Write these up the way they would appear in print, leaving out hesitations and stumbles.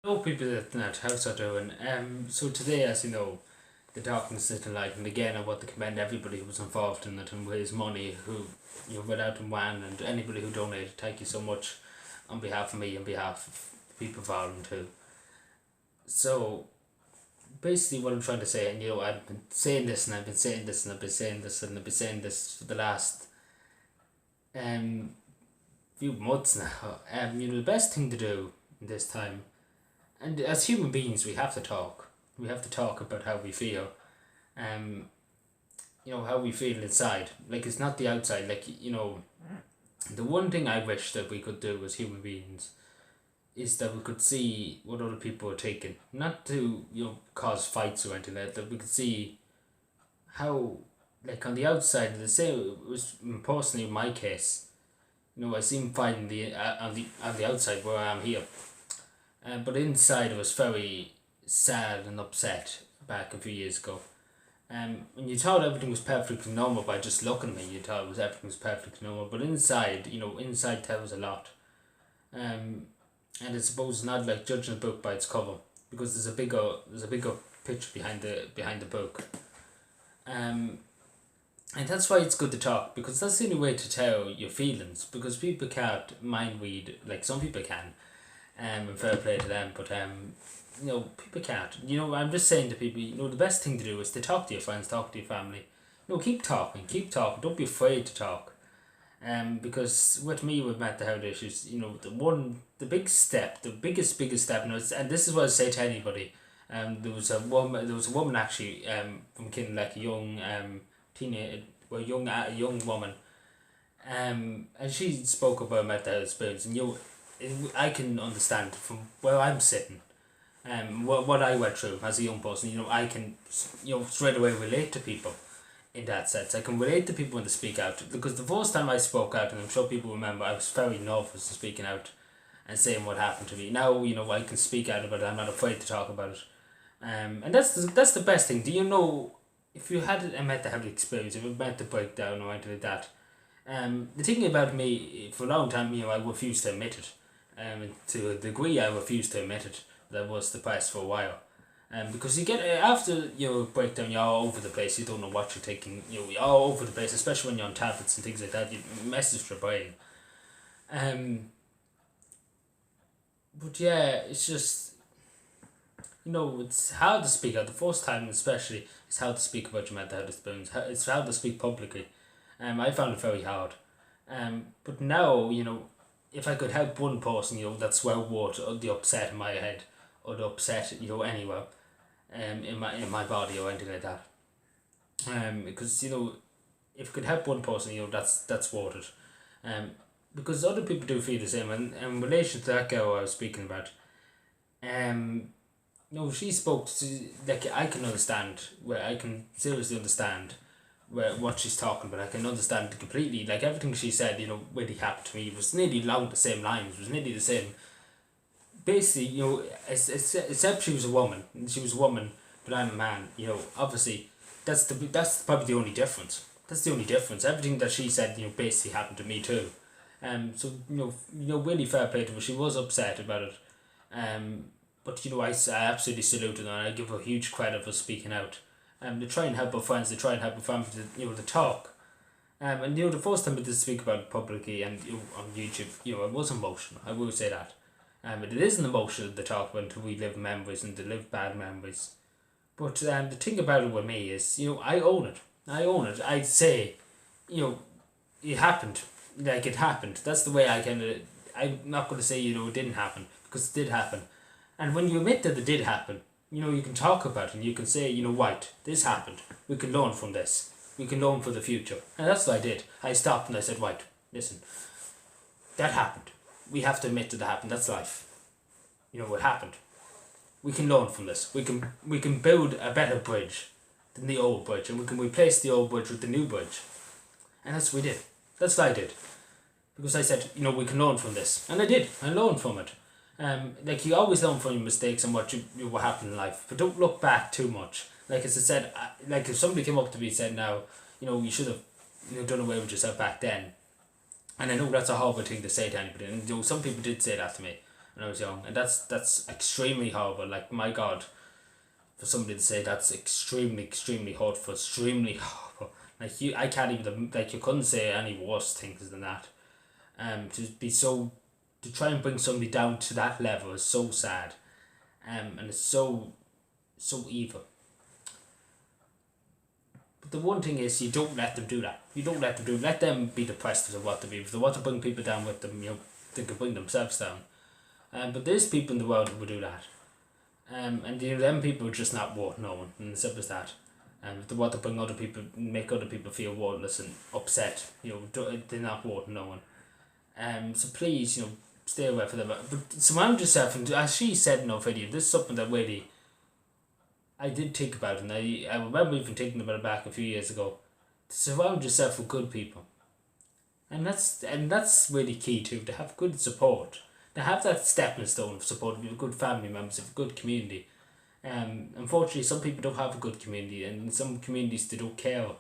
Hello people at the net, how's that doing? So today, as you know, the darkness little light, and again I want to commend everybody who was involved in it and raised money, who went out and won, and anybody who donated. Thank you so much on behalf of me, on behalf of the people involved too. So basically what I'm trying to say, and I've been saying this and I've been saying this and I've been saying this and I've been saying this for the last few months now. The best thing to do in this time, and as human beings, we have to talk. We have to talk about how we feel. Um, how we feel inside. Like, it's not the outside. Like, the one thing I wish that we could do as human beings is that we could see what other people are taking. Not to, cause fights or anything like that. We could see how, like, on the outside, the same, it was personally in my case, I seem fine on the outside where I am here. But inside I was very sad and upset back a few years ago. And you thought everything was perfectly normal by just looking at me. You thought everything was perfectly normal. But inside, inside tells a lot. And I suppose it's not like judging a book by its cover, because there's a bigger picture behind the book. And that's why it's good to talk, because that's the only way to tell your feelings, because people can't mind read like some people can. And fair play to them, but people can't. I'm just saying to people, the best thing to do is to talk to your friends, talk to your family. Keep talking, don't be afraid to talk. Because with me with mental health issues, the biggest step, and this is what I say to anybody. There was a woman actually, from kind of like a young teenage, well, a young woman, and she spoke about mental health experience, and I can understand from where I'm sitting, what I went through as a young person. I can, straight away relate to people in that sense. I can relate to people when they speak out, because the first time I spoke out, and I'm sure people remember, I was very nervous in speaking out and saying what happened to me. Now, I can speak out about it. I'm not afraid to talk about it. And that's the best thing. Do you know, if you had a mental health experience, if you meant to break down or anything like that, the thing about me, for a long time, I refused to admit it. To a degree, I refused to admit it, that I was depressed for a while. Because you get, after your breakdown, you're all over the place. You don't know what you're taking. You're all over the place, especially when you're on tablets and things like that. It messes with your brain. But yeah, it's just, it's hard to speak out. The first time, especially, it's hard to speak about your mental health experience. It's hard to speak publicly. I found it very hard. But now, if I could help one person, that's well worth the upset in my head, or the upset, anywhere, in my body or anything like that. Because if I could help one person, that's worth it. Because other people do feel the same, and in relation to that girl I was speaking about, she spoke to, like, I can understand, where I can seriously understand what she's talking about. I can understand it completely. Like, everything she said, really happened to me. It was nearly along the same lines. It was nearly the same. Basically, except she was a woman. She was a woman, but I'm a man. Obviously, that's probably the only difference. That's the only difference. Everything that she said, basically happened to me too. So really fair play to her. She was upset about it. But I absolutely salute her, and I give her huge credit for speaking out. They try and help her friends, they try and help her family to talk. And the first time I did speak about it publicly and on YouTube, I was emotional, I will say that. But it isn't emotional to talk about, to relive memories and to live bad memories. But the thing about it with me is, I own it. I'd say, it happened. Like, it happened. That's the way I'm not going to say, it didn't happen, because it did happen. And when you admit that it did happen, you can talk about it, and you can say, right, this happened. We can learn from this. We can learn for the future. And that's what I did. I stopped and I said, right, listen, that happened. We have to admit that happened. That's life. It happened. We can learn from this. We can build a better bridge than the old bridge, and we can replace the old bridge with the new bridge. And that's what we did. That's what I did. Because I said, we can learn from this. And I did. I learned from it. Like, you always learn from your mistakes and what happened in life, but don't look back too much. Like, as I said, like, if somebody came up to me and said, now, you should have done away with yourself back then, and I know that's a horrible thing to say to anybody, and some people did say that to me, when I was young, and that's extremely horrible. Like, my God, for somebody to say that's extremely hurtful, extremely horrible. Like, I can't even, like, you couldn't say any worse things than that. To be so, to try and bring somebody down to that level is so sad. And it's so evil. But the one thing is, you don't let them do that. You don't let them do it. Let them be depressed as what to be. If they want to bring people down with them, they can bring themselves down. But there's people in the world who will do that. And them people are just not worth knowing, and as simple as that. If they want to bring other people, make other people feel worthless and upset, they're not worth knowing. So please, stay away from them. But surround yourself, and as she said in her video, this is something that really I did think about, and I remember even thinking about it back a few years ago. To surround yourself with good people, and that's really key too. To have good support, to have that stepping stone of support of good family members, of a good community. Unfortunately, some people don't have a good community, and in some communities they don't care.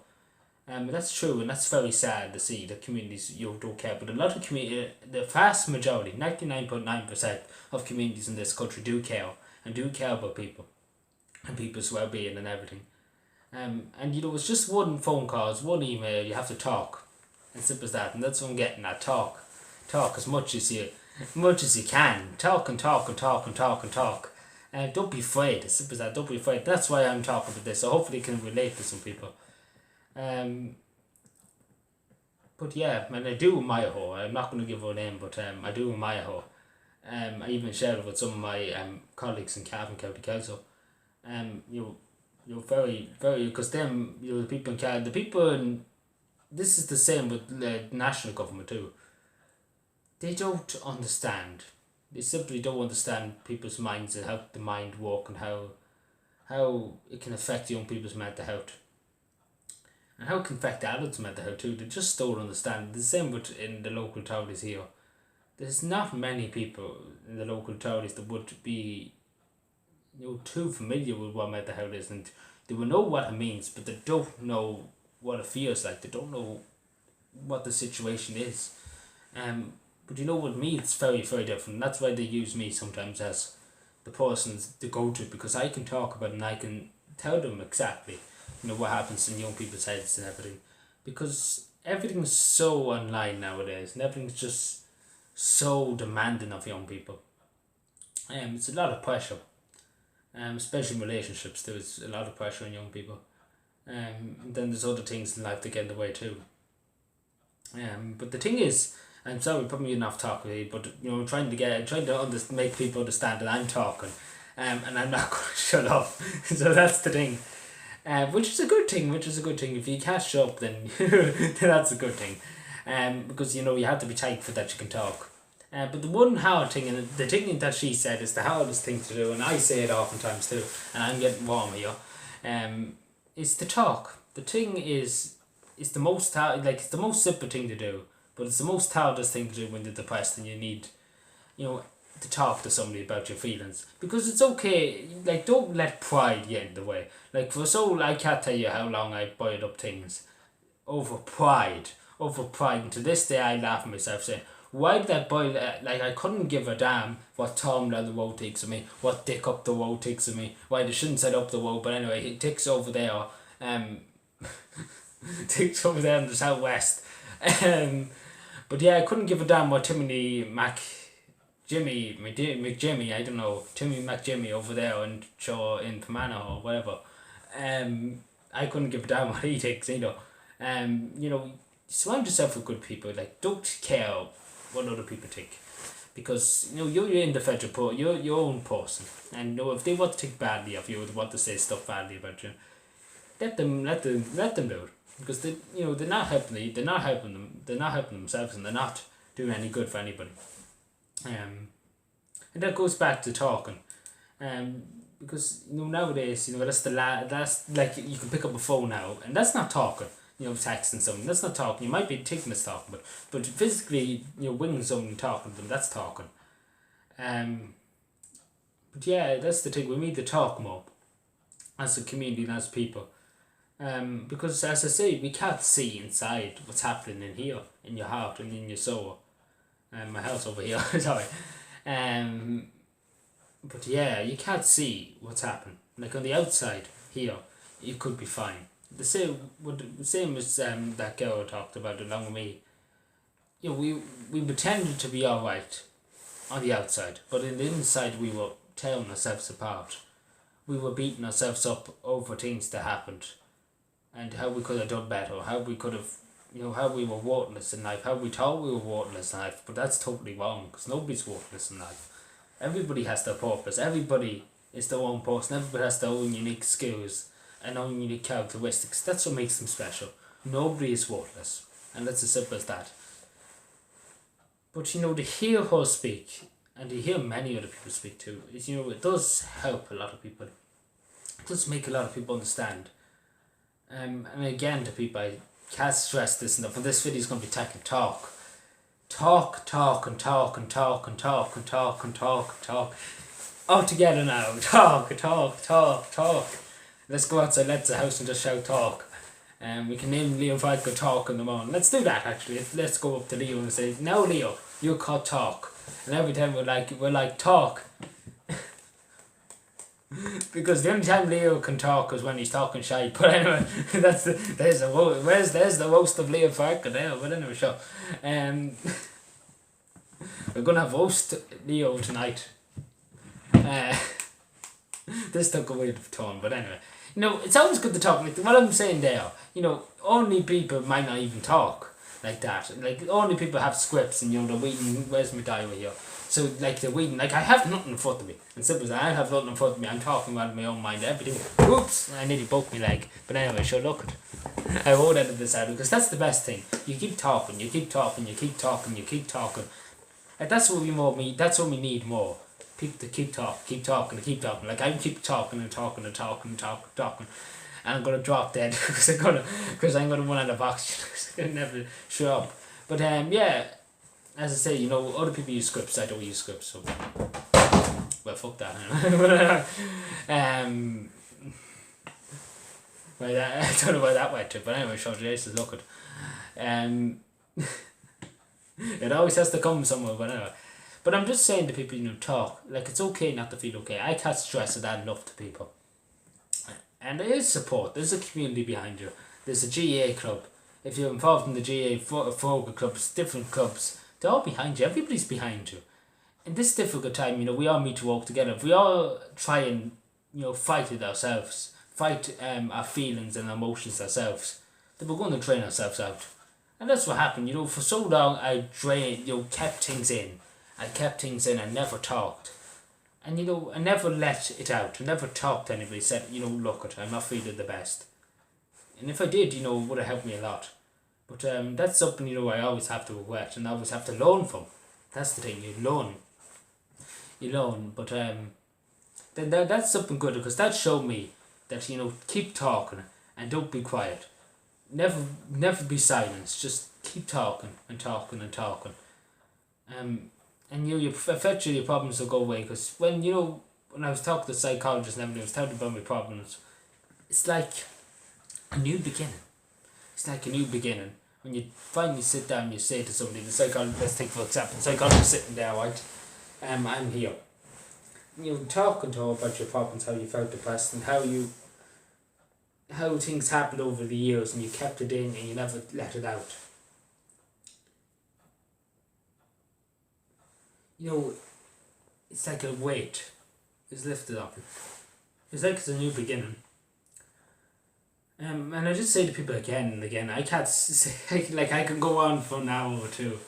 That's true, and that's very sad to see that communities don't care. But a lot of the vast majority, 99.9% of communities in this country do care, and do care about people and people's well-being and everything. And it's just one phone call, it's one email, you have to talk. As simple as that, and that's what I'm getting at. Talk as much as you can. Talk and talk and talk and talk and talk. And don't be afraid. As simple as that. Don't be afraid. That's why I'm talking about this. So hopefully, it can relate to some people. But yeah, man, I do admire her. I'm not going to give her a name, but I do admire her. I even shared it with some of my colleagues in Cavan County Council. You're very, very, because them, the people in Canada, this is the same with the national government too. They don't understand. They simply don't understand people's minds and how the mind work, and how it can affect young people's mental health. And how it can affect adults' mental health too. They just don't understand. The same with in the local authorities here. There's not many people in the local authorities that would be too familiar with what mental health is, and they will know what it means, but they don't know what it feels like. They don't know what the situation is. But with me, it's very, very different. That's why they use me sometimes as the person to go to, because I can talk about it and I can tell them exactly, what happens in young people's heads and everything. Because everything's so online nowadays, and everything's just so demanding of young people. It's a lot of pressure. Especially in relationships, there's a lot of pressure on young people. And then there's other things in life that get in the way too. But the thing is, I'm sorry, probably enough talking, but I'm trying to make people understand that I'm talking, and I'm not going to shut up. So that's the thing, which is a good thing. If you can't shut up, then that's a good thing, because you have to be thankful that you can talk. But the one hard thing, and the thing that she said is the hardest thing to do, and I say it oftentimes too, and I'm getting warm here, is to talk. The thing is the most hard, it's the most simple thing to do, but it's the most hardest thing to do when you're depressed and you need, to talk to somebody about your feelings. Because it's okay, don't let pride get in the way. I can't tell you how long I boiled up things over pride, and to this day I laugh at myself saying, why did that boy, I couldn't give a damn what Tom down the road thinks of me, what Dick up the road thinks of me, why they shouldn't set up the road, but anyway, Dick's over there, Dick's over there in the southwest, but yeah, I couldn't give a damn what Timmy McJimmy, I don't know, Timmy McJimmy over there in Pomona or whatever, I couldn't give a damn what he thinks, surround yourself with good people, don't care what other people think, because you're in the federal court, you're your own person, and if they want to think badly of you, or they want to say stuff badly about you, let them do it, because they're not helping you, they're not helping themselves, and they're not doing any good for anybody. And that goes back to talking, because nowadays that's like you can pick up a phone now, and that's not talking. Texting someone, that's not talking. You might be thinking it's talking, but physically, winning someone and talking to them, that's talking. But yeah, that's the thing. We need to talk more as a community and as people. Because as I say, we can't see inside what's happening in here, in your heart and in your soul. My house over here, sorry. But yeah, you can't see what's happened. Like on the outside here, you could be fine. The same as that girl talked about along with me. You know, we pretended to be alright on the outside, but in the inside we were tearing ourselves apart. We were beating ourselves up over things that happened, and how we could have done better, how we could have, how we were worthless in life, how we thought we were worthless in life, but that's totally wrong, because nobody's worthless in life. Everybody has their purpose, everybody is their own person, everybody has their own unique skills and own unique characteristics. That's what makes them special. Nobody is worthless, and that's as simple as that. But to hear her speak, and to hear many other people speak too, is it does help a lot of people. It does make a lot of people understand. And again, to people, I can't stress this enough, and this video is going to be taking talk. Talk and talk and talk and talk and talk and talk and talk. All together now. Talk. Let's go outside, let's the house and just shout talk. We can name Leo Vodka Talk in the morning. Let's do that actually. Let's go up to Leo and say, now Leo, you're called Talk. And every time we're like talk. Because the only time Leo can talk is when he's talking shy. But anyway, there's the roast of Leo Vodka there. But anyway, sure. We're gonna have roast Leo tonight. This took a weird turn, but anyway. It's always good to talk. Like what I'm saying there, only people might not even talk like that. Like only people have scripts, and they're reading. Where's my diary here? So like they're reading. Like I have nothing in front of me. And simple as I have nothing in front of me. I'm talking out of my own mind. Everything. Oops! I nearly broke my leg. But anyway, sure, look it. I won't edit this out because that's the best thing. You keep talking. You keep talking. You keep talking. You keep talking. Like that's what That's what we need more. People to keep talking. Like I keep talking. And I'm gonna drop dead because I'm gonna run out of oxygen. I can never shut up. But yeah, as I say, other people use scripts. I don't use scripts, so well, fuck that. Well, I don't know why that went to, but anyway, sure, Jesus, look it. It always has to come somewhere, but anyway. But I'm just saying to people, talk. Like, it's okay not to feel okay. I can't stress that enough to people. And there is support. There's a community behind you. There's a GA club. If you're involved in the GA Foga clubs, different clubs, they're all behind you. Everybody's behind you. In this difficult time, we all need to work together. If we all try and, fight it ourselves, fight our feelings and emotions ourselves, then we're going to drain ourselves out. And that's what happened. For so long, I kept things in. I never talked. And, I never let it out. I never talked to anybody. Said, look, I'm not feeling the best. And if I did, it would have helped me a lot. But that's something, I always have to regret and I always have to learn from. That's the thing, you learn. But that's something good because that showed me that, keep talking and don't be quiet. Never be silenced. Just keep talking and talking and talking. And eventually your problems will go away because when I was talking to psychologists and everything, I was telling about my problems. It's like a new beginning. When you finally sit down and you say to somebody, the psychologist, let's take for example, the psychologist sitting there, right? I'm here. Talking to her about your problems, how you felt depressed and how things happened over the years and you kept it in and you never let it out. It's like a weight is lifted up. It's like it's a new beginning. And I just say to people again and again, I can't say, like I can go on for an hour or two.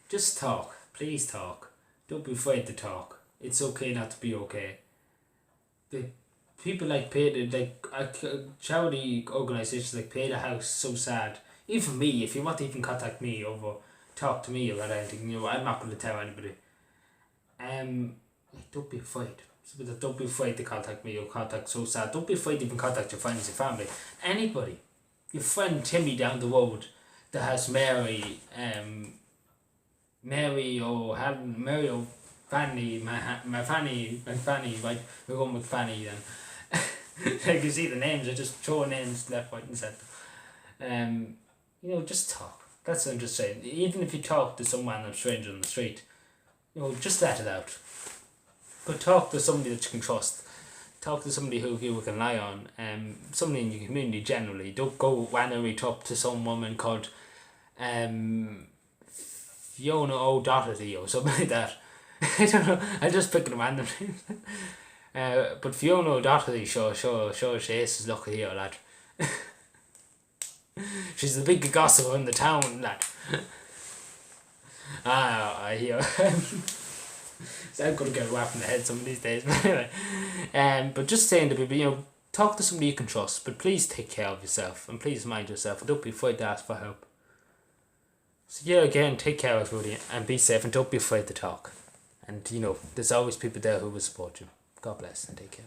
Just talk. Please talk. Don't be afraid to talk. It's okay not to be okay. The people like charity organisations like Pay the House, so sad. Even me, if you want to even contact me or talk to me about anything, I'm not going to tell anybody. Don't be afraid. Don't be afraid to contact me or contact So Sad. Don't be afraid to even contact your friends, your family, anybody. Your friend Timmy down the road that has Mary or Fanny, my Fanny, right? We're going with Fanny then. Like you see the names, I just throw names left, right, and centre. Just talk. That's what I'm just saying. Even if you talk to someone, a stranger on the street, just let it out. But talk to somebody that you can trust. Talk to somebody who you can rely on. Somebody in your community generally. Don't go wandering up to some woman called Fiona O'Doherty or something like that. I don't know. I'm just picking a random name. But Fiona O'Doherty, sure, she is lucky here, lad. She's the big gossip in the town, lad. I hear. So I'm gonna get whacked in the head some of these days, but anyway. But just saying to people, talk to somebody you can trust, but please take care of yourself and please mind yourself and don't be afraid to ask for help. So yeah, again, take care everybody and be safe and don't be afraid to talk. And there's always people there who will support you. God bless and take care.